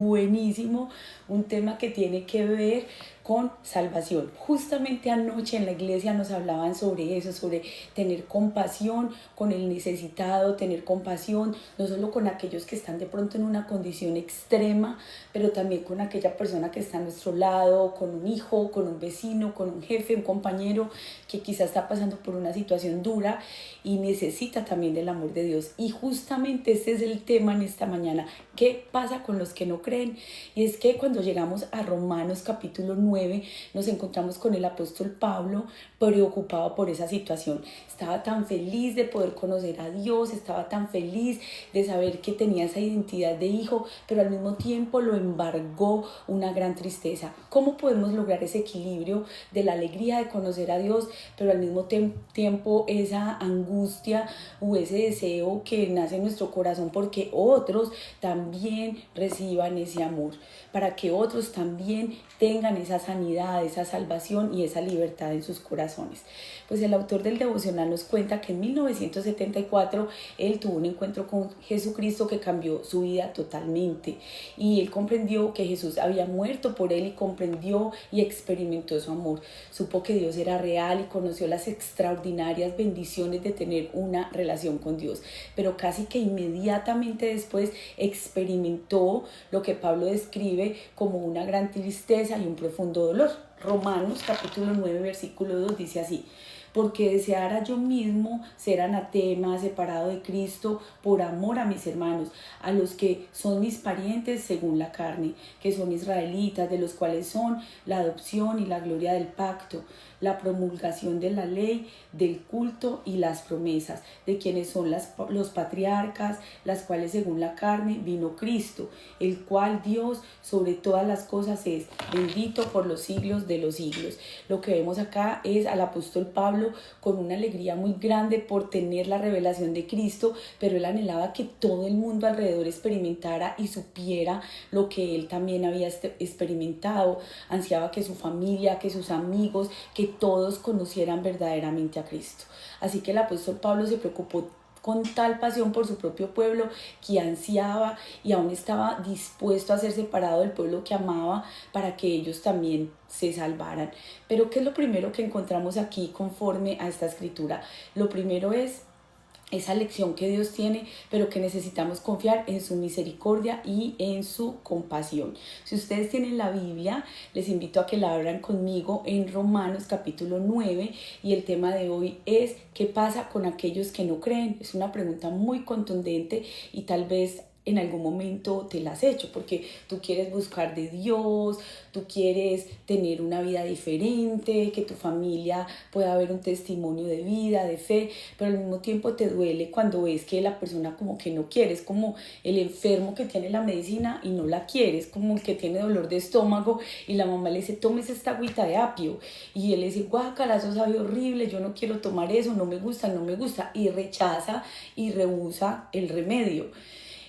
buenísimo, un tema que tiene que ver con salvación. Justamente anoche en la iglesia nos hablaban sobre eso, sobre tener compasión con el necesitado, tener compasión no solo con aquellos que están de pronto en una condición extrema, pero también con aquella persona que está a nuestro lado, con un hijo, con un vecino, con un jefe, un compañero que quizás está pasando por una situación dura y necesita también del amor de Dios. Y justamente este es el tema en esta mañana. ¿Qué pasa con los que no creen? Y es que cuando llegamos a Romanos capítulo 9 nos encontramos con el apóstol Pablo preocupado por esa situación. Estaba tan feliz de poder conocer a Dios, estaba tan feliz de saber que tenía esa identidad de hijo, pero al mismo tiempo lo embargó una gran tristeza. ¿Cómo podemos lograr ese equilibrio de la alegría de conocer a Dios, pero al mismo tiempo esa angustia o ese deseo que nace en nuestro corazón porque otros también reciban ese amor, para que otros también tengan esa sanidad, esa salvación y esa libertad en sus corazones? Pues el autor del devocional nos cuenta que en 1974 él tuvo un encuentro con Jesucristo que cambió su vida totalmente, y él comprendió que Jesús había muerto por él y comprendió y experimentó su amor. Supo que Dios era real y conoció las extraordinarias bendiciones de tener una relación con Dios, pero casi que inmediatamente después experimentó lo que Pablo describe como una gran tristeza y un profundo dolor. Romanos capítulo 9 versículo 2 dice así: porque deseara yo mismo ser anatema, separado de Cristo, por amor a mis hermanos, a los que son mis parientes según la carne, que son israelitas, de los cuales son la adopción y la gloria del pacto, la promulgación de la ley, del culto y las promesas, de quienes son los patriarcas, las cuales según la carne vino Cristo, el cual Dios sobre todas las cosas es, bendito por los siglos de los siglos. Lo que vemos acá es al apóstol Pablo con una alegría muy grande por tener la revelación de Cristo, pero él anhelaba que todo el mundo alrededor experimentara y supiera lo que él también había experimentado. Ansiaba que su familia, que sus amigos, que todos conocieran verdaderamente a Cristo. Así que el apóstol Pablo se preocupó con tal pasión por su propio pueblo que ansiaba y aún estaba dispuesto a ser separado del pueblo que amaba para que ellos también se salvaran. Pero ¿qué es lo primero que encontramos aquí conforme a esta escritura? Lo primero es esa lección que Dios tiene, pero que necesitamos confiar en su misericordia y en su compasión. Si ustedes tienen la Biblia, les invito a que la abran conmigo en Romanos capítulo 9, y el tema de hoy es: ¿qué pasa con aquellos que no creen? Es una pregunta muy contundente y tal vez en algún momento te la has hecho, porque tú quieres buscar de Dios, tú quieres tener una vida diferente, que tu familia pueda ver un testimonio de vida, de fe, pero al mismo tiempo te duele cuando ves que la persona como que no quiere. Es como el enfermo que tiene la medicina y no la quiere, es como el que tiene dolor de estómago y la mamá le dice: tómese esta agüita de apio, y él le dice: guácala, eso sabe horrible, yo no quiero tomar eso, no me gusta, y rechaza y rehúsa el remedio.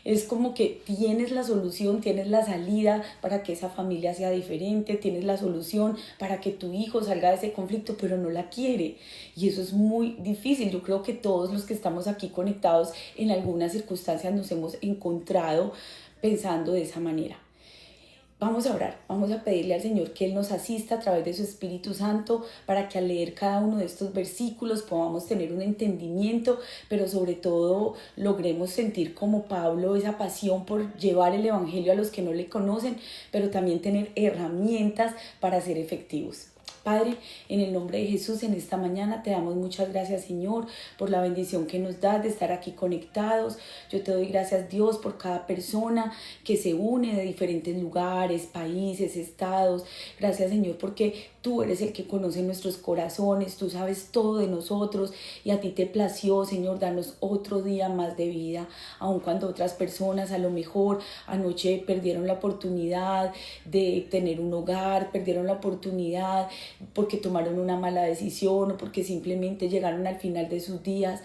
Es como que tienes la solución, tienes la salida para que esa familia sea diferente, tienes la solución para que tu hijo salga de ese conflicto, pero no la quiere. Y eso es muy difícil. Yo creo que todos los que estamos aquí conectados en algunas circunstancias nos hemos encontrado pensando de esa manera. Vamos a orar, vamos a pedirle al Señor que Él nos asista a través de su Espíritu Santo para que al leer cada uno de estos versículos podamos tener un entendimiento, pero sobre todo logremos sentir como Pablo esa pasión por llevar el Evangelio a los que no le conocen, pero también tener herramientas para ser efectivos. Padre, en el nombre de Jesús, en esta mañana te damos muchas gracias, Señor, por la bendición que nos das de estar aquí conectados. Yo te doy gracias, Dios, por cada persona que se une de diferentes lugares, países, estados. Gracias, Señor, porque tú eres el que conoce nuestros corazones, tú sabes todo de nosotros, y a ti te plació, Señor, darnos otro día más de vida, aun cuando otras personas a lo mejor anoche perdieron la oportunidad de tener un hogar, perdieron la oportunidad porque tomaron una mala decisión o porque simplemente llegaron al final de sus días.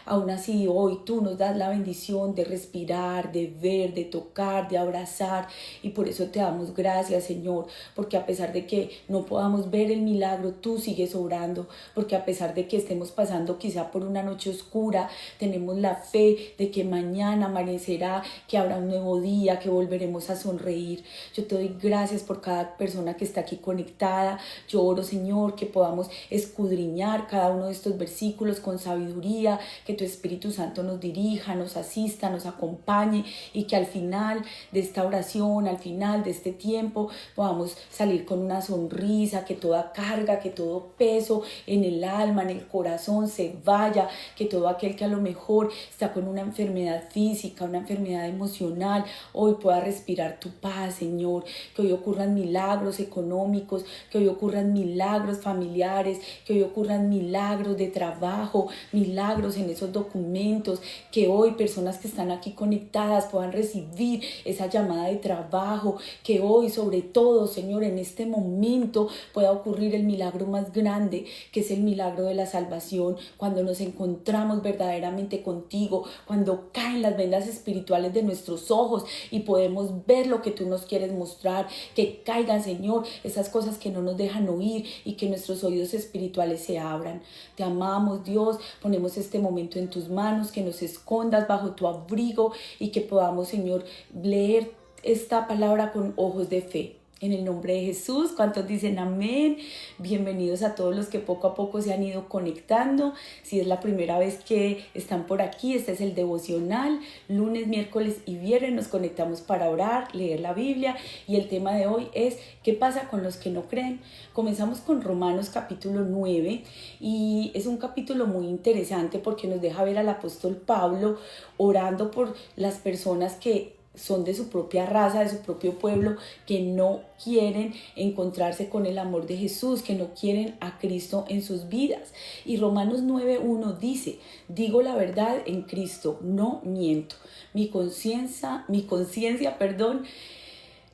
aún así hoy tú nos das la bendición de respirar, de ver, de tocar, de abrazar, y por eso te damos gracias, Señor, porque a pesar de que no podamos ver el milagro, tú sigues obrando, porque a pesar de que estemos pasando quizá por una noche oscura, tenemos la fe de que mañana amanecerá, que habrá un nuevo día, que volveremos a sonreír. Yo te doy gracias por cada persona que está aquí conectada. Yo oro, Señor, que podamos escudriñar cada uno de estos versículos con sabiduría, que tu Espíritu Santo nos dirija, nos asista, nos acompañe, y que al final de esta oración, al final de este tiempo, podamos salir con una sonrisa, que toda carga, que todo peso en el alma, en el corazón se vaya, que todo aquel que a lo mejor está con una enfermedad física, una enfermedad emocional, hoy pueda respirar tu paz, Señor, que hoy ocurran milagros económicos, que hoy ocurran milagros familiares, que hoy ocurran milagros de trabajo, milagros en esos documentos, que hoy personas que están aquí conectadas puedan recibir esa llamada de trabajo, que hoy sobre todo, Señor, en este momento pueda ocurrir el milagro más grande, que es el milagro de la salvación, cuando nos encontramos verdaderamente contigo, cuando caen las vendas espirituales de nuestros ojos y podemos ver lo que tú nos quieres mostrar, que caigan, Señor, esas cosas que no nos dejan oír, y que nuestros oídos espirituales se abran. Te amamos, Dios, ponemos este momento en tus manos, que nos escondas bajo tu abrigo y que podamos, Señor, leer esta palabra con ojos de fe. En el nombre de Jesús, ¿cuántos dicen amén? Bienvenidos a todos los que poco a poco se han ido conectando. Si es la primera vez que están por aquí, este es el devocional. Lunes, miércoles y viernes nos conectamos para orar, leer la Biblia, y el tema de hoy es ¿qué pasa con los que no creen? Comenzamos con Romanos capítulo 9, y es un capítulo muy interesante porque nos deja ver al apóstol Pablo orando por las personas que son de su propia raza, de su propio pueblo, que no quieren encontrarse con el amor de Jesús, que no quieren a Cristo en sus vidas. Y Romanos 9:1 dice: digo la verdad en Cristo, no miento. Mi conciencia,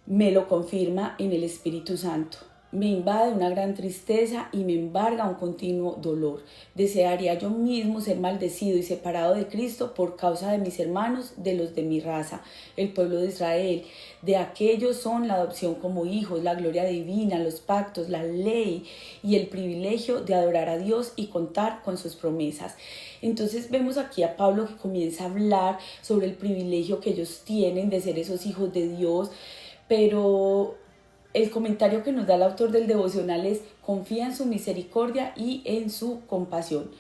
me lo confirma en el Espíritu Santo. Me invade una gran tristeza y me embarga un continuo dolor. Desearía yo mismo ser maldecido y separado de Cristo por causa de mis hermanos, de los de mi raza, el pueblo de Israel. De aquellos son la adopción como hijos, la gloria divina, los pactos, la ley y el privilegio de adorar a Dios y contar con sus promesas. Entonces vemos aquí a Pablo que comienza a hablar sobre el privilegio que ellos tienen de ser esos hijos de Dios, pero el comentario que nos da el autor del devocional es: confía en su misericordia y en su compasión.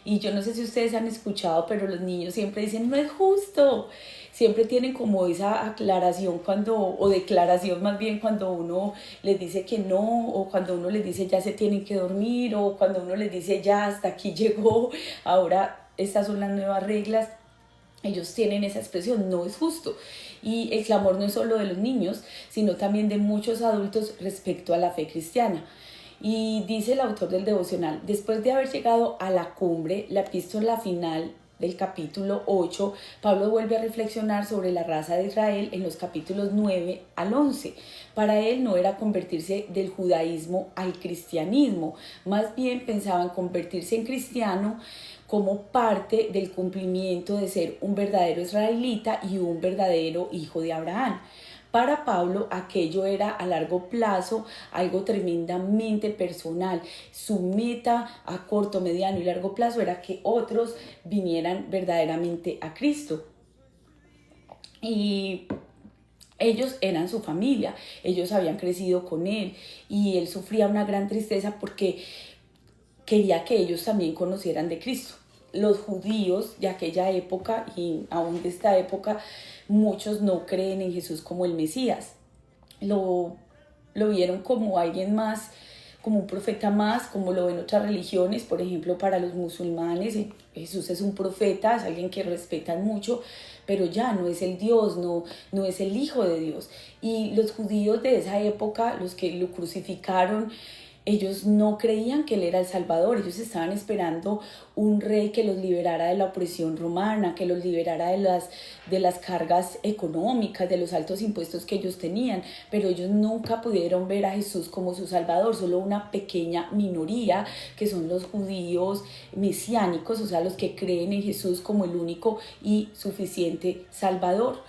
Y yo no sé si ustedes han escuchado, pero los niños siempre dicen, no es justo. Siempre tienen como esa aclaración o declaración más bien, cuando uno les dice que no, o cuando uno les dice ya se tienen que dormir, o cuando uno les dice ya hasta aquí llegó, ahora estas son las nuevas reglas. Ellos tienen esa expresión, no es justo. Y el clamor no es solo de los niños, sino también de muchos adultos respecto a la fe cristiana. Y dice el autor del devocional: después de haber llegado a la cumbre, la epístola final del capítulo 8, Pablo vuelve a reflexionar sobre la raza de Israel en los capítulos 9 al 11. Para él no era convertirse del judaísmo al cristianismo, más bien pensaba en convertirse en cristiano como parte del cumplimiento de ser un verdadero israelita y un verdadero hijo de Abraham. Para Pablo aquello era a largo plazo algo tremendamente personal. Su meta a corto, mediano y largo plazo era que otros vinieran verdaderamente a Cristo. Y ellos eran su familia, ellos habían crecido con él, y él sufría una gran tristeza porque quería que ellos también conocieran de Cristo. Los judíos de aquella época y aún de esta época, muchos no creen en Jesús como el Mesías. Lo vieron como alguien más, como un profeta más, como lo ven otras religiones. Por ejemplo, para los musulmanes, Jesús es un profeta, es alguien que respetan mucho, pero ya no es el Dios, no es el Hijo de Dios. Y los judíos de esa época, los que lo crucificaron, ellos no creían que Él era el Salvador, ellos estaban esperando un rey que los liberara de la opresión romana, que los liberara de las cargas económicas, de los altos impuestos que ellos tenían, pero ellos nunca pudieron ver a Jesús como su Salvador, solo una pequeña minoría que son los judíos mesiánicos, o sea, los que creen en Jesús como el único y suficiente Salvador.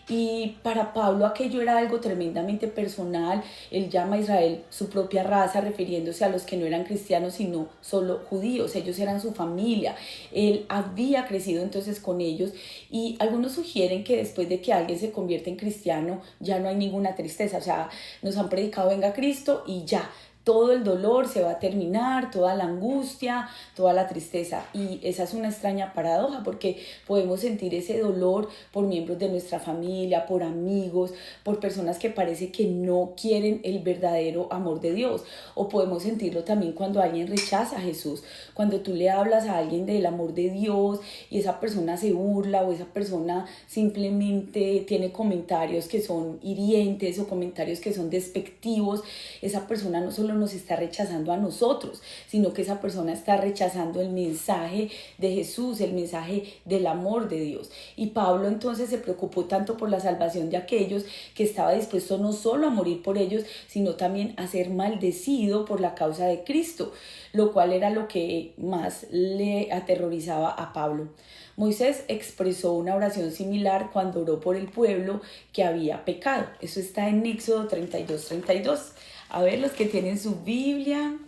Y para Pablo aquello era algo tremendamente personal. Él llama a Israel su propia raza, refiriéndose a los que no eran cristianos, sino solo judíos. Ellos eran su familia. Él había crecido entonces con ellos. Y algunos sugieren que después de que alguien se convierte en cristiano, ya no hay ninguna tristeza. O sea, nos han predicado venga Cristo y ya. Todo el dolor se va a terminar, toda la angustia, toda la tristeza. Y esa es una extraña paradoja porque podemos sentir ese dolor por miembros de nuestra familia, por amigos, por personas que parece que no quieren el verdadero amor de Dios. O podemos sentirlo también cuando alguien rechaza a Jesús. Cuando tú le hablas a alguien del amor de Dios y esa persona se burla o esa persona simplemente tiene comentarios que son hirientes o comentarios que son despectivos, esa persona no solo nos está rechazando a nosotros, sino que esa persona está rechazando el mensaje de Jesús, el mensaje del amor de Dios. Y Pablo entonces se preocupó tanto por la salvación de aquellos que estaba dispuesto no solo a morir por ellos, sino también a ser maldecido por la causa de Cristo, lo cual era lo que más le aterrorizaba a Pablo. Moisés expresó una oración similar cuando oró por el pueblo que había pecado. Eso está en Éxodo 32:32. A ver, los que tienen su Biblia,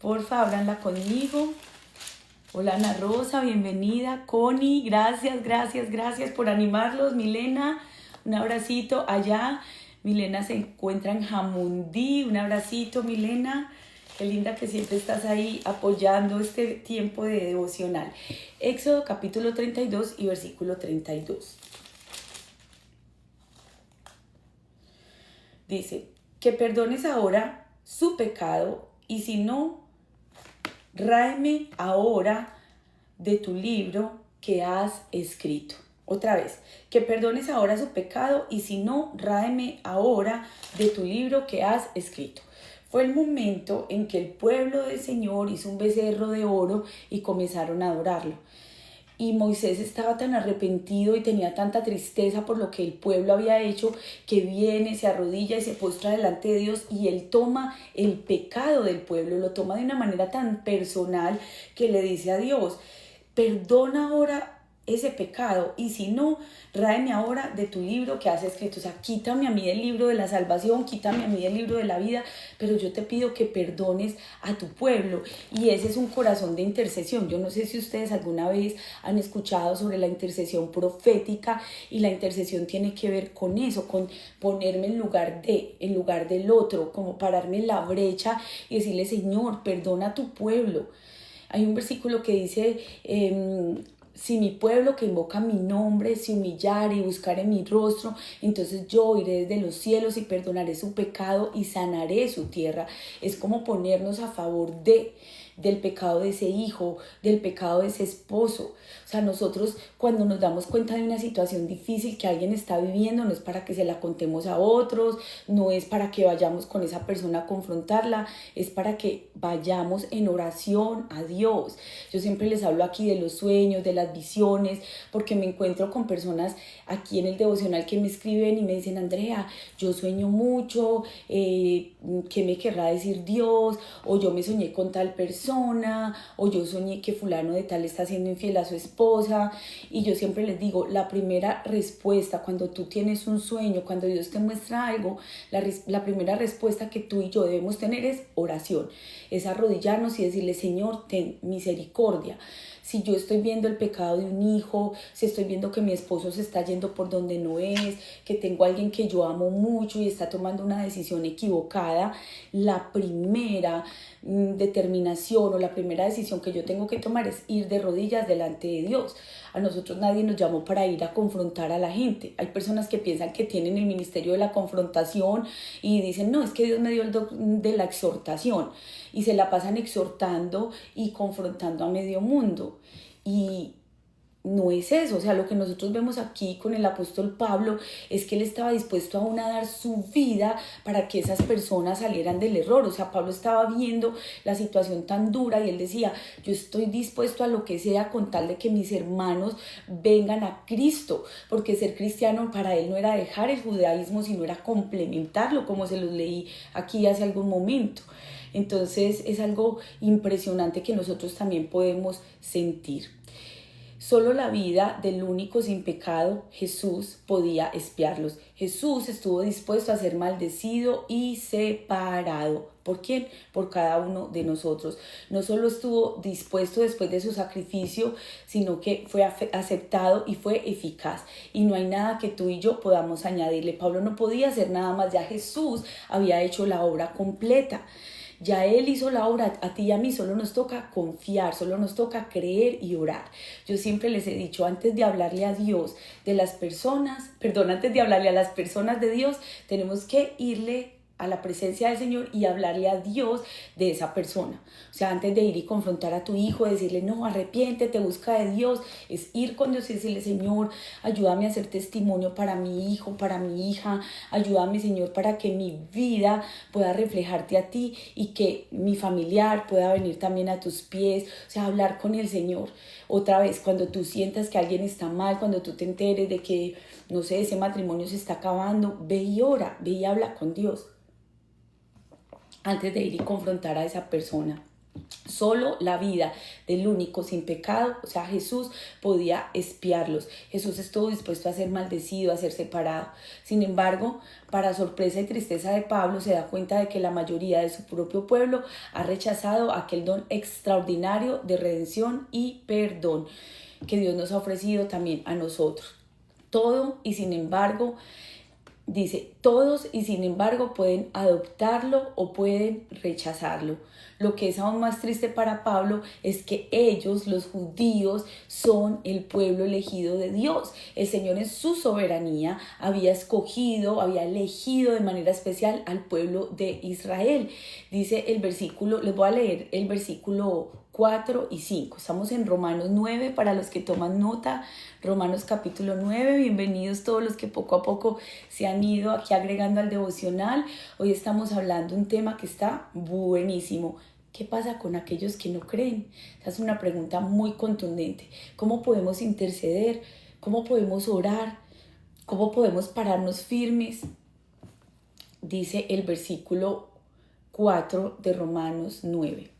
porfa, ábranla conmigo. Hola Ana Rosa, bienvenida. Connie, gracias por animarlos. Milena, un abracito allá. Milena se encuentra en Jamundí, un abracito Milena. Qué linda que siempre estás ahí apoyando este tiempo de devocional. Éxodo capítulo 32 y versículo 32. Dice, que perdones ahora su pecado y si no, ráeme ahora de tu libro que has escrito. Otra vez, que perdones ahora su pecado y si no, ráeme ahora de tu libro que has escrito. Fue el momento en que el pueblo del Señor hizo un becerro de oro y comenzaron a adorarlo. Y Moisés estaba tan arrepentido y tenía tanta tristeza por lo que el pueblo había hecho, que viene, se arrodilla y se postra delante de Dios y él toma el pecado del pueblo, lo toma de una manera tan personal que le dice a Dios, perdona ahora ese pecado y si no, tráeme ahora de tu libro que has escrito. O sea, quítame a mí del libro de la salvación, quítame a mí del libro de la vida, pero yo te pido que perdones a tu pueblo. Y ese es un corazón de intercesión. Yo no sé si ustedes alguna vez han escuchado sobre la intercesión profética, y la intercesión tiene que ver con eso, con ponerme en lugar del otro, como pararme en la brecha y decirle, Señor, perdona a tu pueblo. Hay un versículo que dice, si mi pueblo que invoca mi nombre se humillare y buscare mi rostro, entonces yo iré desde los cielos y perdonaré su pecado y sanaré su tierra. Es como ponernos a favor del pecado de ese hijo, del pecado de ese esposo. O sea, nosotros cuando nos damos cuenta de una situación difícil que alguien está viviendo, no es para que se la contemos a otros, no es para que vayamos con esa persona a confrontarla, es para que vayamos en oración a Dios. Yo siempre les hablo aquí de los sueños, de las visiones, porque me encuentro con personas aquí en el devocional que me escriben y me dicen, Andrea, yo sueño mucho, ¿qué me querrá decir Dios? O yo me soñé con tal persona, o yo soñé que fulano de tal está siendo infiel a su esposa. Y yo siempre les digo, la primera respuesta cuando tú tienes un sueño, cuando Dios te muestra algo, la primera respuesta que tú y yo debemos tener es oración, es arrodillarnos y decirle, Señor, ten misericordia. Si yo estoy viendo el pecado de un hijo, si estoy viendo que mi esposo se está yendo por donde no es, que tengo a alguien que yo amo mucho y está tomando una decisión equivocada, la primera determinación o la primera decisión que yo tengo que tomar es ir de rodillas delante de Dios. A nosotros nadie nos llamó para ir a confrontar a la gente. Hay personas que piensan que tienen el ministerio de la confrontación y dicen, no, es que Dios me dio el don de la exhortación, y se la pasan exhortando y confrontando a medio mundo. Y no es eso. O sea, lo que nosotros vemos aquí con el apóstol Pablo es que él estaba dispuesto aún a dar su vida para que esas personas salieran del error. O sea, Pablo estaba viendo la situación tan dura y él decía, yo estoy dispuesto a lo que sea con tal de que mis hermanos vengan a Cristo, porque ser cristiano para él no era dejar el judaísmo, sino era complementarlo, como se los leí aquí hace algún momento. Entonces es algo impresionante que nosotros también podemos sentir. Solo la vida del único sin pecado, Jesús, podía expiarlos. Jesús estuvo dispuesto a ser maldecido y separado. ¿Por quién? Por cada uno de nosotros. No solo estuvo dispuesto después de su sacrificio, sino que fue aceptado y fue eficaz. Y no hay nada que tú y yo podamos añadirle. Pablo no podía hacer nada más, ya Jesús había hecho la obra completa. Ya Él hizo la obra, a ti y a mí solo nos toca confiar, solo nos toca creer y orar. Yo siempre les he dicho, antes de hablarle a Dios de las personas, antes de hablarle a las personas de Dios, tenemos que irle a la presencia del Señor y hablarle a Dios de esa persona. O sea, antes de ir y confrontar a tu hijo, decirle, no, arrepiéntete, busca de Dios, es ir con Dios y decirle, Señor, ayúdame a ser testimonio para mi hijo, para mi hija, ayúdame, Señor, para que mi vida pueda reflejarte a ti y que mi familiar pueda venir también a tus pies. O sea, hablar con el Señor. Otra vez, cuando tú sientas que alguien está mal, cuando tú te enteres de que, no sé, ese matrimonio se está acabando, ve y ora, ve y habla con Dios antes de ir y confrontar a esa persona. Solo la vida del único sin pecado, o sea, Jesús, podía expiarlos. Jesús estuvo dispuesto a ser maldecido, a ser separado. Sin embargo, para sorpresa y tristeza de Pablo, se da cuenta de que la mayoría de su propio pueblo ha rechazado aquel don extraordinario de redención y perdón que Dios nos ha ofrecido también a nosotros. Todo y sin embargo, dice, todos y sin embargo pueden adoptarlo o pueden rechazarlo. Lo que es aún más triste para Pablo es que ellos, los judíos, son el pueblo elegido de Dios. El Señor en su soberanía había escogido, había elegido de manera especial al pueblo de Israel. Dice el versículo, les voy a leer el versículo 4 y 5. Estamos en Romanos 9, para los que toman nota, Romanos capítulo 9. Bienvenidos todos los que poco a poco se han ido aquí agregando al devocional. Hoy estamos hablando de un tema que está buenísimo. ¿Qué pasa con aquellos que no creen? Esa es una pregunta muy contundente. ¿Cómo podemos interceder? ¿Cómo podemos orar? ¿Cómo podemos pararnos firmes? Dice el versículo 4 de Romanos 9.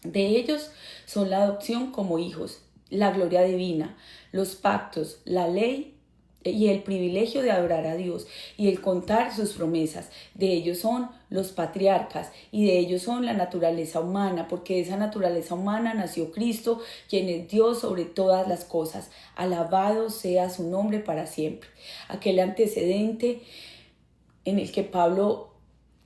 De ellos son la adopción como hijos, la gloria divina, los pactos, la ley y el privilegio de adorar a Dios y el contar sus promesas. De ellos son los patriarcas y de ellos son la naturaleza humana, porque de esa naturaleza humana nació Cristo, quien es Dios sobre todas las cosas. Alabado sea su nombre para siempre. Aquel antecedente en el que Pablo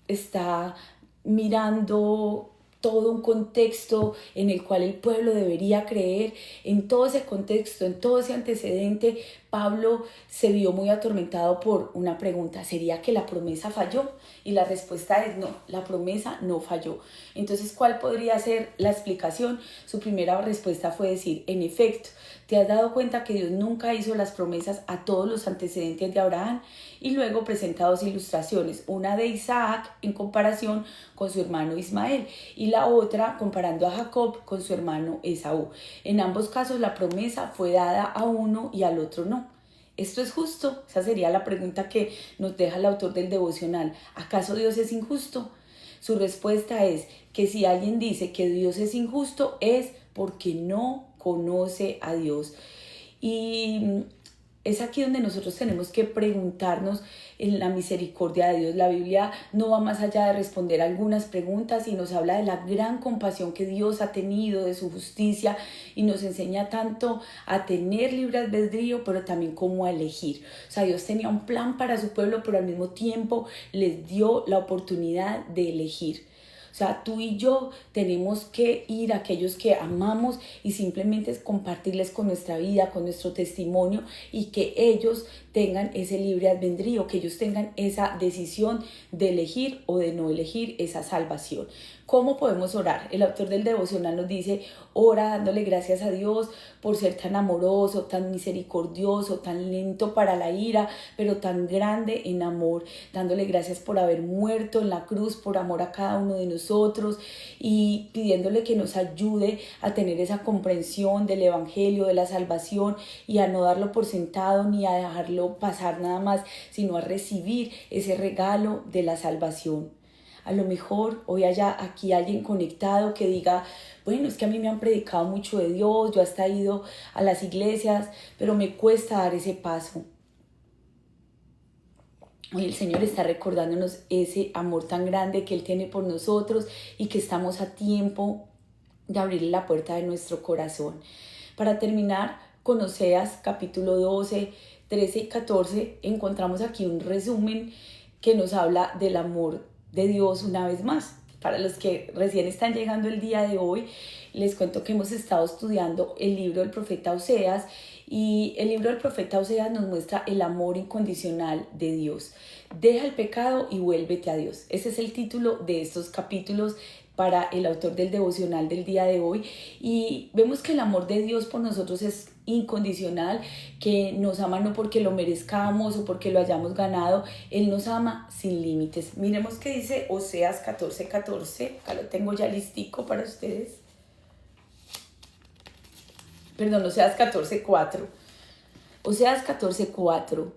está mirando todo un contexto en el cual el pueblo debería creer. En todo ese contexto, en todo ese antecedente, Pablo se vio muy atormentado por una pregunta: ¿sería que la promesa falló? Y la respuesta es no, la promesa no falló. Entonces, ¿cuál podría ser la explicación? Su primera respuesta fue decir, en efecto, ¿te has dado cuenta que Dios nunca hizo las promesas a todos los antecedentes de Abraham? Y luego presenta dos ilustraciones, una de Isaac en comparación con su hermano Ismael y la otra comparando a Jacob con su hermano Esaú. En ambos casos la promesa fue dada a uno y al otro no. ¿Esto es justo? Esa sería la pregunta que nos deja el autor del devocional. ¿Acaso Dios es injusto? Su respuesta es que si alguien dice que Dios es injusto es porque no conoce a Dios. Y es aquí donde nosotros tenemos que preguntarnos en la misericordia de Dios. La Biblia no va más allá de responder algunas preguntas y nos habla de la gran compasión que Dios ha tenido, de su justicia, y nos enseña tanto a tener libre albedrío, pero también cómo a elegir. O sea, Dios tenía un plan para su pueblo, pero al mismo tiempo les dio la oportunidad de elegir. O sea, tú y yo tenemos que ir a aquellos que amamos y simplemente es compartirles con nuestra vida, con nuestro testimonio, y que ellos tengan ese libre albedrío, que ellos tengan esa decisión de elegir o de no elegir esa salvación. ¿Cómo podemos orar? El autor del devocional nos dice: ora dándole gracias a Dios por ser tan amoroso, tan misericordioso, tan lento para la ira, pero tan grande en amor, dándole gracias por haber muerto en la cruz por amor a cada uno de nosotros, y pidiéndole que nos ayude a tener esa comprensión del evangelio, de la salvación, y a no darlo por sentado ni a dejarlo pasar nada más, sino a recibir ese regalo de la salvación. A lo mejor hoy haya aquí alguien conectado que diga: bueno, es que a mí me han predicado mucho de Dios, yo hasta he ido a las iglesias, pero me cuesta dar ese paso. Hoy el Señor está recordándonos ese amor tan grande que Él tiene por nosotros, y que estamos a tiempo de abrirle la puerta de nuestro corazón. Para terminar, con Oseas capítulo 12, 13 y 14, encontramos aquí un resumen que nos habla del amor de Dios una vez más. Para los que recién están llegando el día de hoy, les cuento que hemos estado estudiando el libro del profeta Oseas, y el libro del profeta Oseas nos muestra el amor incondicional de Dios. Deja el pecado y vuélvete a Dios. Ese es el título de estos capítulos para el autor del devocional del día de hoy, y vemos que el amor de Dios por nosotros es incondicional, que nos ama no porque lo merezcamos o porque lo hayamos ganado. Él nos ama sin límites. Miremos qué dice Oseas 14:14. Acá lo tengo ya listico para ustedes. Perdón, Oseas 14:4. Oseas 14:4.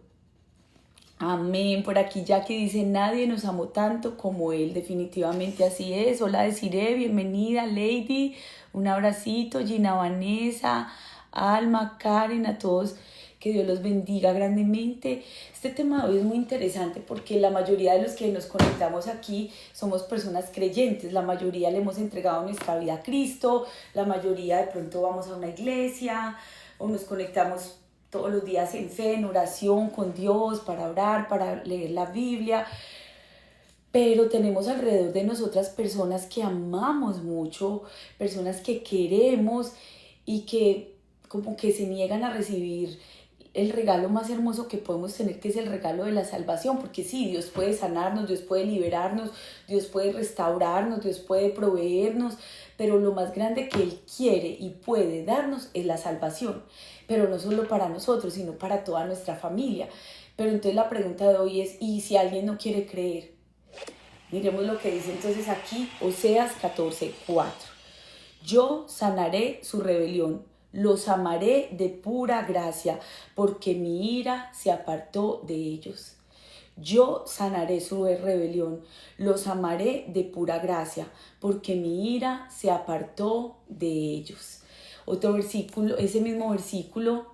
Amén. Por aquí Jackie dice: nadie nos amó tanto como Él. Definitivamente así es. Hola Desiree, bienvenida. Lady, un abracito. Gina, Vanessa, Alma, Karen, a todos, que Dios los bendiga grandemente. Este tema de hoy es muy interesante porque la mayoría de los que nos conectamos aquí somos personas creyentes. La mayoría le hemos entregado nuestra vida a Cristo. La mayoría de pronto vamos a una iglesia o nos conectamos todos los días en fe, en oración con Dios, para orar, para leer la Biblia. Pero tenemos alrededor de nosotras personas que amamos mucho, personas que queremos y que como que se niegan a recibir el regalo más hermoso que podemos tener, que es el regalo de la salvación. Porque sí, Dios puede sanarnos, Dios puede liberarnos, Dios puede restaurarnos, Dios puede proveernos, pero lo más grande que Él quiere y puede darnos es la salvación. Pero no solo para nosotros, sino para toda nuestra familia. Pero entonces la pregunta de hoy es: ¿y si alguien no quiere creer? Miremos lo que dice entonces aquí Oseas 14:4. Yo sanaré su rebelión, los amaré de pura gracia, porque mi ira se apartó de ellos. Yo sanaré su rebelión, los amaré de pura gracia, porque mi ira se apartó de ellos. Otro versículo, ese mismo versículo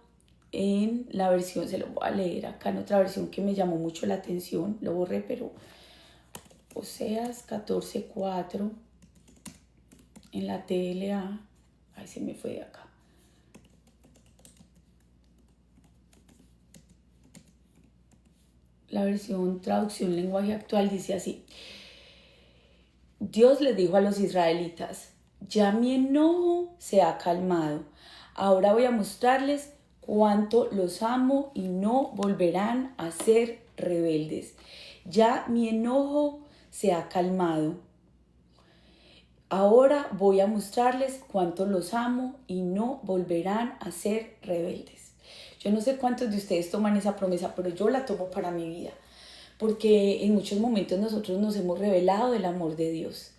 en la versión, se lo voy a leer acá en otra versión que me llamó mucho la atención, lo borré, pero Oseas 14:4 en la TLA, ay, se me fue de acá. La versión traducción lenguaje actual dice así: Dios les dijo a los israelitas: ya mi enojo se ha calmado, ahora voy a mostrarles cuánto los amo y no volverán a ser rebeldes. Ya mi enojo se ha calmado, ahora voy a mostrarles cuánto los amo y no volverán a ser rebeldes. Yo no sé cuántos de ustedes toman esa promesa, pero yo la tomo para mi vida, porque en muchos momentos nosotros nos hemos revelado del amor de Dios,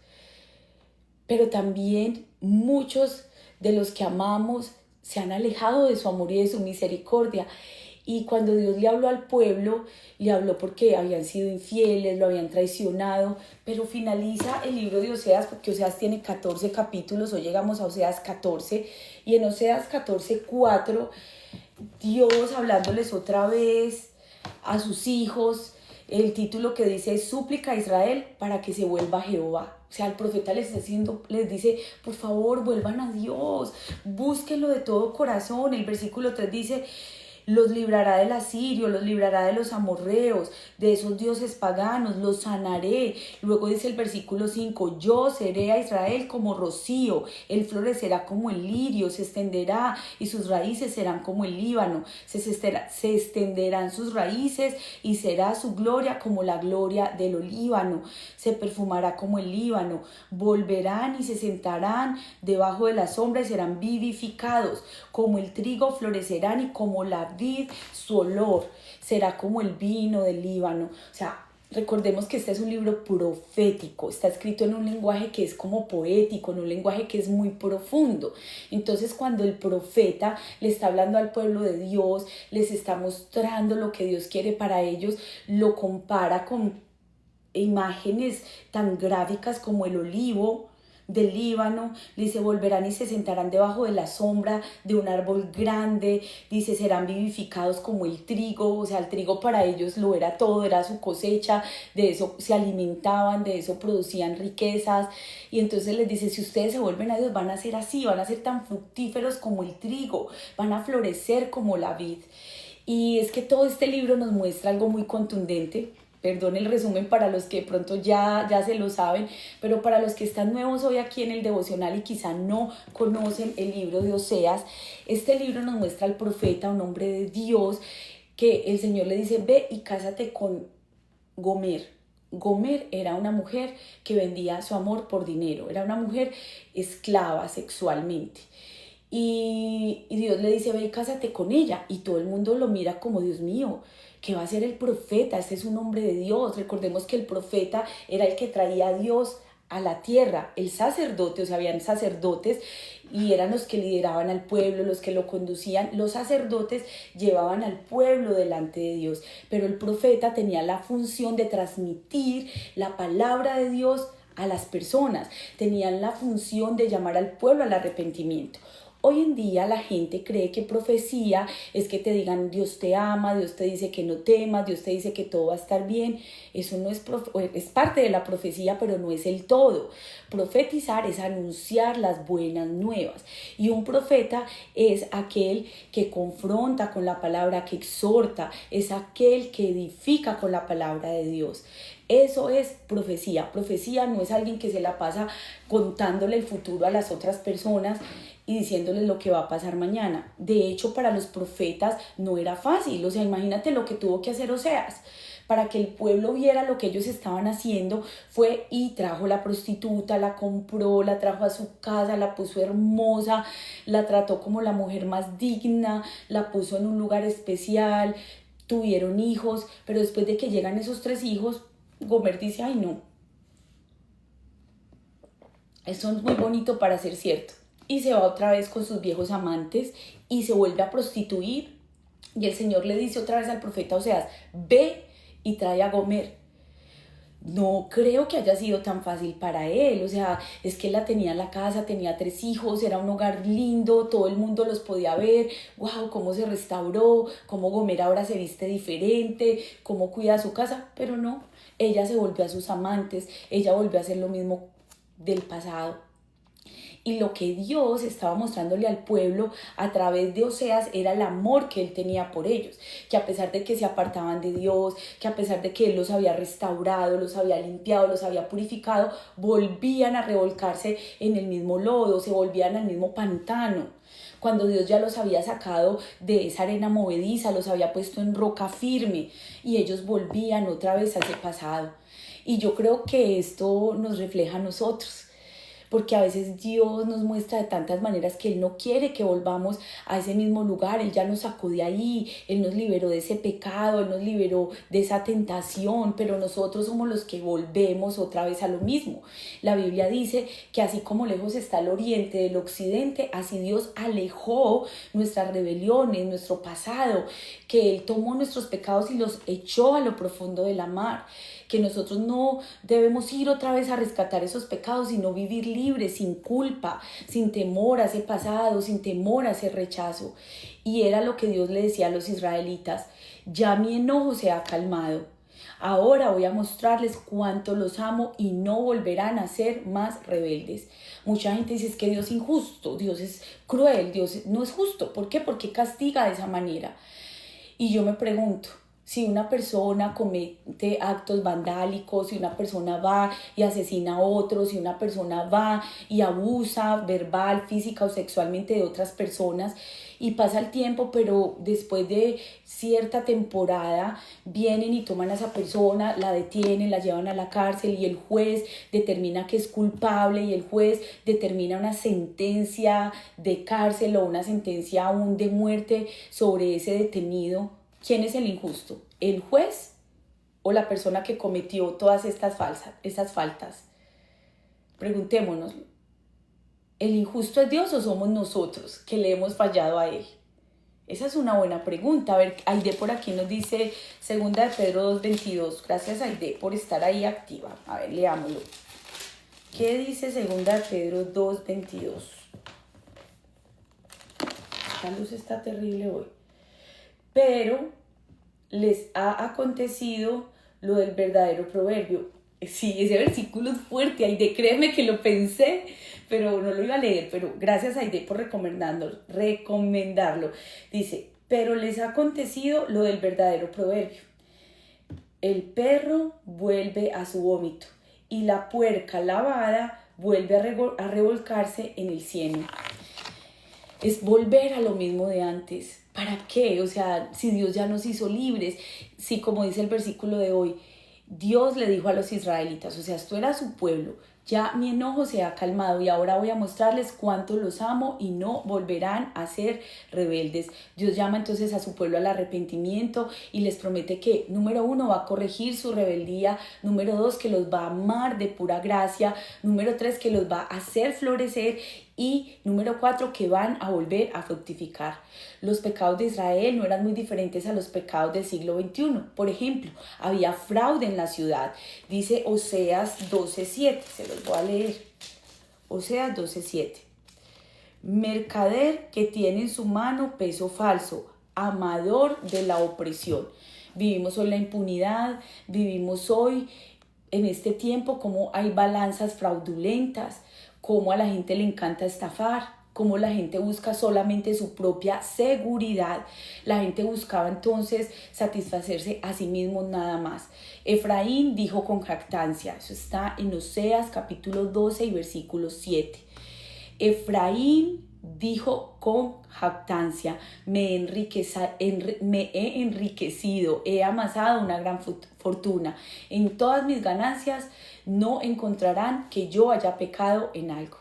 pero también muchos de los que amamos se han alejado de su amor y de su misericordia. Y cuando Dios le habló al pueblo, le habló porque habían sido infieles, lo habían traicionado, pero finaliza el libro de Oseas, porque Oseas tiene 14 capítulos, hoy llegamos a Oseas 14, y en Oseas 14:4, Dios hablándoles otra vez a sus hijos, el título que dice es súplica a Israel para que se vuelva a Jehová. O sea, el profeta les dice: por favor, vuelvan a Dios, búsquenlo de todo corazón. El versículo 3 dice: los librará del asirio, los librará de los amorreos, de esos dioses paganos, los sanaré. Luego dice el versículo 5, yo seré a Israel como rocío, él florecerá como el lirio, se extenderá y sus raíces serán como el Líbano, se extenderán sus raíces y será su gloria como la gloria del Líbano, se perfumará como el Líbano, volverán y se sentarán debajo de la sombra y serán vivificados, como el trigo florecerán y como la vid su olor será como el vino del Líbano. O sea, recordemos que este es un libro profético, está escrito en un lenguaje que es como poético, en un lenguaje que es muy profundo. Entonces, cuando el profeta le está hablando al pueblo de Dios, les está mostrando lo que Dios quiere para ellos, lo compara con imágenes tan gráficas como el olivo del Líbano, dice, volverán y se sentarán debajo de la sombra de un árbol grande, dice, serán vivificados como el trigo. O sea, el trigo para ellos lo era todo, era su cosecha, de eso se alimentaban, de eso producían riquezas, y entonces les dice, si ustedes se vuelven a Dios, van a ser así, van a ser tan fructíferos como el trigo, van a florecer como la vid. Y es que todo este libro nos muestra algo muy contundente. Perdón el resumen para los que de pronto ya se lo saben, pero para los que están nuevos hoy aquí en el devocional y quizá no conocen el libro de Oseas, este libro nos muestra al profeta, un hombre de Dios, que el Señor le dice, ve y cásate con Gomer. Gomer era una mujer que vendía su amor por dinero, era una mujer esclava sexualmente. Y Dios le dice, ve y cásate con ella. Y todo el mundo lo mira como, Dios mío, ¿qué va a ser el profeta? Este es un hombre de Dios. Recordemos que el profeta era el que traía a Dios a la tierra. El sacerdote, o sea, habían sacerdotes y eran los que lideraban al pueblo, los que lo conducían. Los sacerdotes llevaban al pueblo delante de Dios, pero el profeta tenía la función de transmitir la palabra de Dios a las personas. Tenían la función de llamar al pueblo al arrepentimiento. Hoy en día la gente cree que profecía es que te digan Dios te ama, Dios te dice que no temas, Dios te dice que todo va a estar bien. Eso no es, es parte de la profecía, pero no es el todo. Profetizar es anunciar las buenas nuevas. Y un profeta es aquel que confronta con la palabra, que exhorta, es aquel que edifica con la palabra de Dios. Eso es profecía. Profecía no es alguien que se la pasa contándole el futuro a las otras personas y diciéndoles lo que va a pasar mañana. De hecho, para los profetas no era fácil. O sea, imagínate lo que tuvo que hacer Oseas. Para que el pueblo viera lo que ellos estaban haciendo, fue y trajo la prostituta, la compró, la trajo a su casa, la puso hermosa, la trató como la mujer más digna, la puso en un lugar especial, tuvieron hijos, pero después de que llegan esos 3 hijos, Gomer dice, ay no, eso es muy bonito para ser cierto. Y se va otra vez con sus viejos amantes y se vuelve a prostituir. Y el Señor le dice otra vez al profeta Oseas, ve y trae a Gomer. No creo que haya sido tan fácil para él, o sea, es que él la tenía en la casa, tenía 3 hijos, era un hogar lindo, todo el mundo los podía ver, wow, cómo se restauró, cómo Gomer ahora se viste diferente, cómo cuida su casa, pero no, ella se volvió a sus amantes, ella volvió a hacer lo mismo del pasado. Y lo que Dios estaba mostrándole al pueblo a través de Oseas era el amor que él tenía por ellos, que a pesar de que se apartaban de Dios, que a pesar de que él los había restaurado, los había limpiado, los había purificado, volvían a revolcarse en el mismo lodo, se volvían al mismo pantano. Cuando Dios ya los había sacado de esa arena movediza, los había puesto en roca firme y ellos volvían otra vez a ese pasado. Y yo creo que esto nos refleja a nosotros, porque a veces Dios nos muestra de tantas maneras que Él no quiere que volvamos a ese mismo lugar. Él ya nos sacó de ahí, Él nos liberó de ese pecado, Él nos liberó de esa tentación, pero nosotros somos los que volvemos otra vez a lo mismo. La Biblia dice que así como lejos está el oriente del occidente, así Dios alejó nuestras rebeliones, nuestro pasado, que Él tomó nuestros pecados y los echó a lo profundo de la mar, que nosotros no debemos ir otra vez a rescatar esos pecados, sino vivir libres, sin culpa, sin temor a ese pasado, sin temor a ese rechazo. Y era lo que Dios le decía a los israelitas, ya mi enojo se ha calmado. Ahora voy a mostrarles cuánto los amo y no volverán a ser más rebeldes. Mucha gente dice es que Dios es injusto, Dios es cruel, Dios no es justo. ¿Por qué? Porque castiga de esa manera. Y yo me pregunto, si una persona comete actos vandálicos, si una persona va y asesina a otros, si una persona va y abusa verbal, física o sexualmente de otras personas, y pasa el tiempo, pero después de cierta temporada vienen y toman a esa persona, la detienen, la llevan a la cárcel y el juez determina que es culpable y el juez determina una sentencia de cárcel o una sentencia aún de muerte sobre ese detenido. ¿Quién es el injusto? ¿El juez o la persona que cometió todas estas faltas? Preguntémonos, ¿el injusto es Dios o somos nosotros que le hemos fallado a Él? Esa es una buena pregunta. A ver, Aide por aquí nos dice 2 de Pedro 2:22. Gracias, Aide, por estar ahí activa. A ver, leámoslo. ¿Qué dice 2 de Pedro 2:22? Esta luz está terrible hoy. Pero les ha acontecido lo del verdadero proverbio. Sí, ese versículo es fuerte, Aide, créeme que lo pensé, pero no lo iba a leer, pero gracias, Aide, por recomendarlo. Dice, pero les ha acontecido lo del verdadero proverbio. El perro vuelve a su vómito y la puerca lavada vuelve a revolcarse en el cieno. Es volver a lo mismo de antes. ¿Para qué? O sea, si Dios ya nos hizo libres, si como dice el versículo de hoy, Dios le dijo a los israelitas, o sea, esto era su pueblo, ya mi enojo se ha calmado y ahora voy a mostrarles cuánto los amo y no volverán a ser rebeldes. Dios llama entonces a su pueblo al arrepentimiento y les promete que, número 1, va a corregir su rebeldía, número 2, que los va a amar de pura gracia, número 3, que los va a hacer florecer y número 4, que van a volver a fructificar. Los pecados de Israel no eran muy diferentes a los pecados del siglo XXI. Por ejemplo, había fraude en la ciudad. Dice Oseas 12:7, se los voy a leer. Oseas 12:7. Mercader que tiene en su mano peso falso, amador de la opresión. Vivimos hoy la impunidad, vivimos hoy en este tiempo como hay balanzas fraudulentas, cómo a la gente le encanta estafar, cómo la gente busca solamente su propia seguridad. La gente buscaba entonces satisfacerse a sí mismo nada más. Efraín dijo con jactancia, eso está en Oseas capítulo 12 y versículo 7. Efraín dijo con jactancia, me he enriquecido, he amasado una gran fortuna. En todas mis ganancias no encontrarán que yo haya pecado en algo.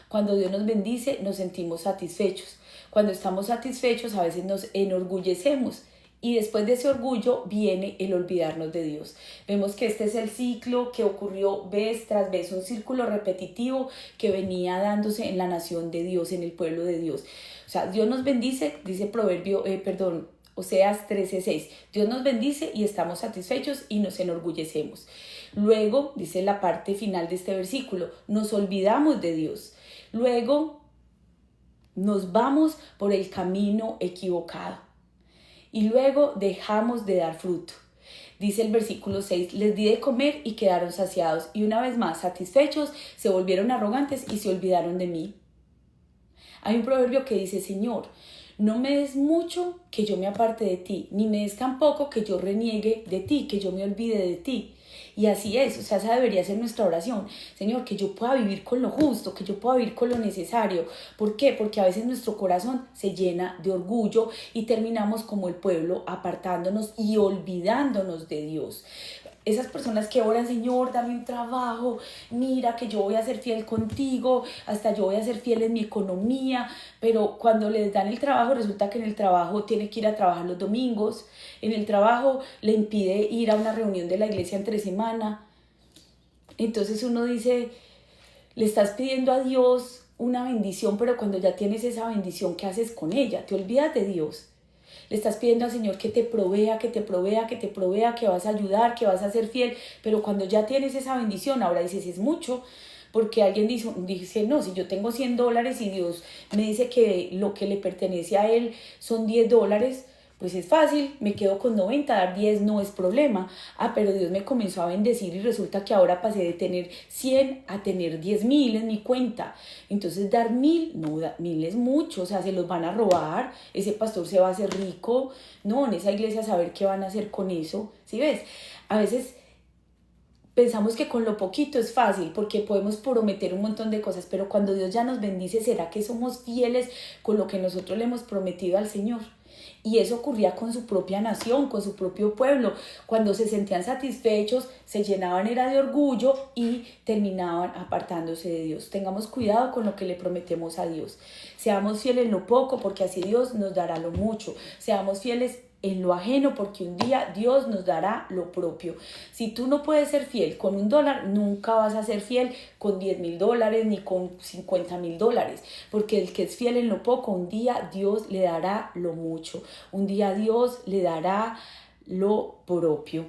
Cuando Dios nos bendice, nos sentimos satisfechos. Cuando estamos satisfechos, a veces nos enorgullecemos. Y después de ese orgullo viene el olvidarnos de Dios. Vemos que este es el ciclo que ocurrió vez tras vez, un círculo repetitivo que venía dándose en la nación de Dios, en el pueblo de Dios. O sea, Dios nos bendice, dice Oseas 13:6. Dios nos bendice y estamos satisfechos y nos enorgullecemos. Luego, dice la parte final de este versículo, nos olvidamos de Dios. Luego, nos vamos por el camino equivocado. Y luego dejamos de dar fruto. Dice el versículo 6, les di de comer y quedaron saciados. Y una vez más, satisfechos, se volvieron arrogantes y se olvidaron de mí. Hay un proverbio que dice, Señor, no me des mucho que yo me aparte de ti, ni me des tampoco que yo reniegue de ti, que yo me olvide de ti. Y así es, o sea, esa debería ser nuestra oración. Señor, que yo pueda vivir con lo justo, que yo pueda vivir con lo necesario. ¿Por qué? Porque a veces nuestro corazón se llena de orgullo y terminamos como el pueblo apartándonos y olvidándonos de Dios. Esas personas que oran, Señor, dame un trabajo, mira que yo voy a ser fiel contigo, hasta yo voy a ser fiel en mi economía, pero cuando les dan el trabajo, resulta que en el trabajo tiene que ir a trabajar los domingos, en el trabajo le impide ir a una reunión de la iglesia entre semana. Entonces uno dice, le estás pidiendo a Dios una bendición, pero cuando ya tienes esa bendición, ¿qué haces con ella? Te olvidas de Dios. Le estás pidiendo al Señor que te provea, que te provea, que te provea, que vas a ayudar, que vas a ser fiel. Pero cuando ya tienes esa bendición, ahora dices, es mucho. Porque alguien dice, no, si yo tengo $100 y Dios me dice que lo que le pertenece a Él son $10, Pues es fácil, me quedo con 90, dar 10 no es problema. Ah, pero Dios me comenzó a bendecir y resulta que ahora pasé de tener 100 a tener 10.000 en mi cuenta. Entonces dar 1.000, no, 1.000 es mucho, o sea, se los van a robar, ese pastor se va a hacer rico. No, en esa iglesia saber qué van a hacer con eso, ¿sí ves? A veces pensamos que con lo poquito es fácil porque podemos prometer un montón de cosas, pero cuando Dios ya nos bendice, ¿será que somos fieles con lo que nosotros le hemos prometido al Señor? Y eso ocurría con su propia nación, con su propio pueblo. Cuando se sentían satisfechos, se llenaban era de orgullo y terminaban apartándose de Dios. Tengamos cuidado con lo que le prometemos a Dios. Seamos fieles en lo poco, porque así Dios nos dará lo mucho. Seamos fieles en lo ajeno, porque un día Dios nos dará lo propio. Si tú no puedes ser fiel con $1, nunca vas a ser fiel con $10.000 ni con $50.000, porque el que es fiel en lo poco, un día Dios le dará lo mucho, un día Dios le dará lo propio.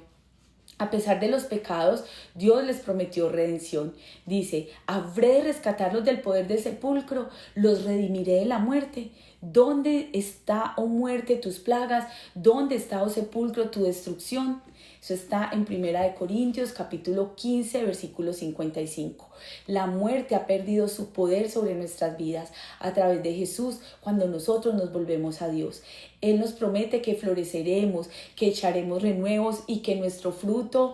A pesar de los pecados, Dios les prometió redención. Dice, habré de rescatarlos del poder del sepulcro, los redimiré de la muerte. ¿Dónde está, oh muerte, tus plagas? ¿Dónde está, oh sepulcro, tu destrucción? Eso está en 1 Corintios capítulo 15, versículo 55. La muerte ha perdido su poder sobre nuestras vidas a través de Jesús cuando nosotros nos volvemos a Dios. Él nos promete que floreceremos, que echaremos renuevos y que nuestro fruto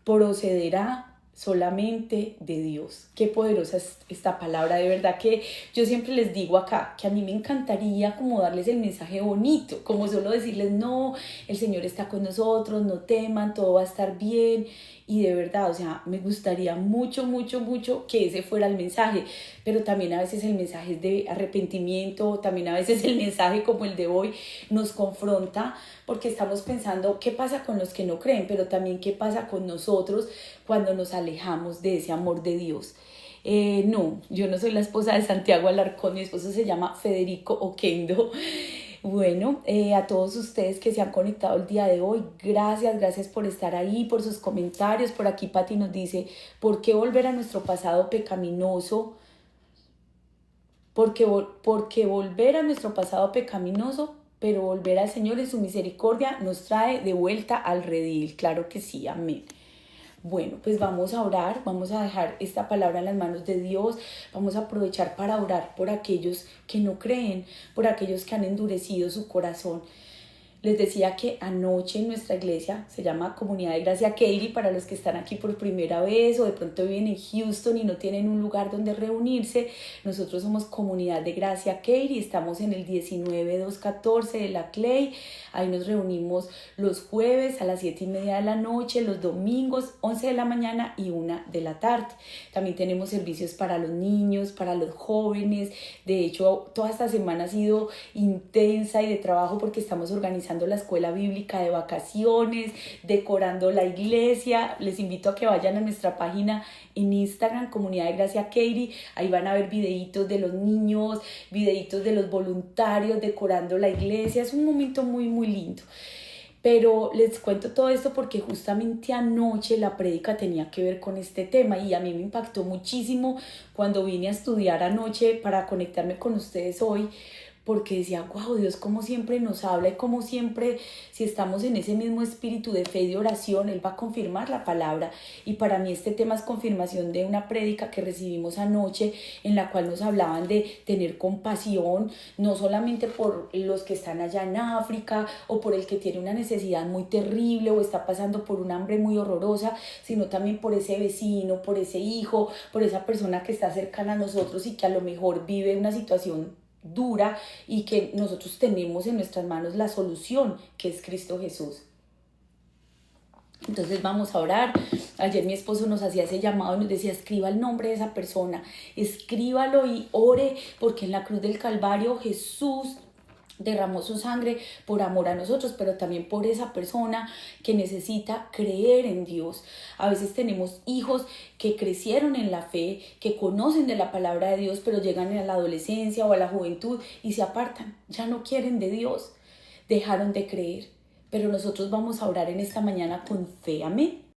procederá solamente de Dios. Qué poderosa es esta palabra, de verdad que yo siempre les digo acá que a mí me encantaría como darles el mensaje bonito, como solo decirles no, el Señor está con nosotros, no teman, todo va a estar bien. Y de verdad, o sea, me gustaría mucho, mucho, mucho que ese fuera el mensaje, pero también a veces el mensaje es de arrepentimiento, también a veces el mensaje como el de hoy nos confronta porque estamos pensando qué pasa con los que no creen, pero también qué pasa con nosotros cuando nos alejamos de ese amor de Dios. No, yo no soy la esposa de Santiago Alarcón, mi esposo se llama Federico Oquendo. Bueno, a todos ustedes que se han conectado el día de hoy, gracias por estar ahí, por sus comentarios. Por aquí Pati nos dice, ¿por qué volver a nuestro pasado pecaminoso? Porque volver a nuestro pasado pecaminoso, pero volver al Señor en su misericordia nos trae de vuelta al redil. Claro que sí, amén. Bueno, pues vamos a orar, vamos a dejar esta palabra en las manos de Dios, vamos a aprovechar para orar por aquellos que no creen, por aquellos que han endurecido su corazón. Les decía que anoche en nuestra iglesia, se llama Comunidad de Gracia Katy, para los que están aquí por primera vez o de pronto viven en Houston y no tienen un lugar donde reunirse, nosotros somos Comunidad de Gracia Katy, estamos en el 19214 de la Clay, ahí nos reunimos los jueves a las 7:30 de la noche, los domingos 11 de la mañana y 1 de la tarde. También tenemos servicios para los niños, para los jóvenes. De hecho, toda esta semana ha sido intensa y de trabajo porque estamos organizando la escuela bíblica de vacaciones, decorando la iglesia. Les invito a que vayan a nuestra página en Instagram, Comunidad de Gracia Katy. Ahí van a ver videitos de los niños, videitos de los voluntarios decorando la iglesia. Es un momento muy, muy lindo. Pero les cuento todo esto porque justamente anoche la prédica tenía que ver con este tema y a mí me impactó muchísimo cuando vine a estudiar anoche para conectarme con ustedes hoy, porque decía, wow, Dios como siempre nos habla y como siempre, si estamos en ese mismo espíritu de fe y de oración, Él va a confirmar la palabra. Y para mí este tema es confirmación de una prédica que recibimos anoche, en la cual nos hablaban de tener compasión, no solamente por los que están allá en África o por el que tiene una necesidad muy terrible o está pasando por un hambre muy horrorosa, sino también por ese vecino, por ese hijo, por esa persona que está cercana a nosotros y que a lo mejor vive una situación dura y que nosotros tenemos en nuestras manos la solución, que es Cristo Jesús. Entonces vamos a orar. Ayer mi esposo nos hacía ese llamado y nos decía, escriba el nombre de esa persona, escríbalo y ore, porque en la cruz del Calvario Jesús derramó su sangre por amor a nosotros, pero también por esa persona que necesita creer en Dios. A veces tenemos hijos que crecieron en la fe, que conocen de la palabra de Dios, pero llegan a la adolescencia o a la juventud y se apartan, ya no quieren de Dios, dejaron de creer. Pero nosotros vamos a orar en esta mañana con fe, amén.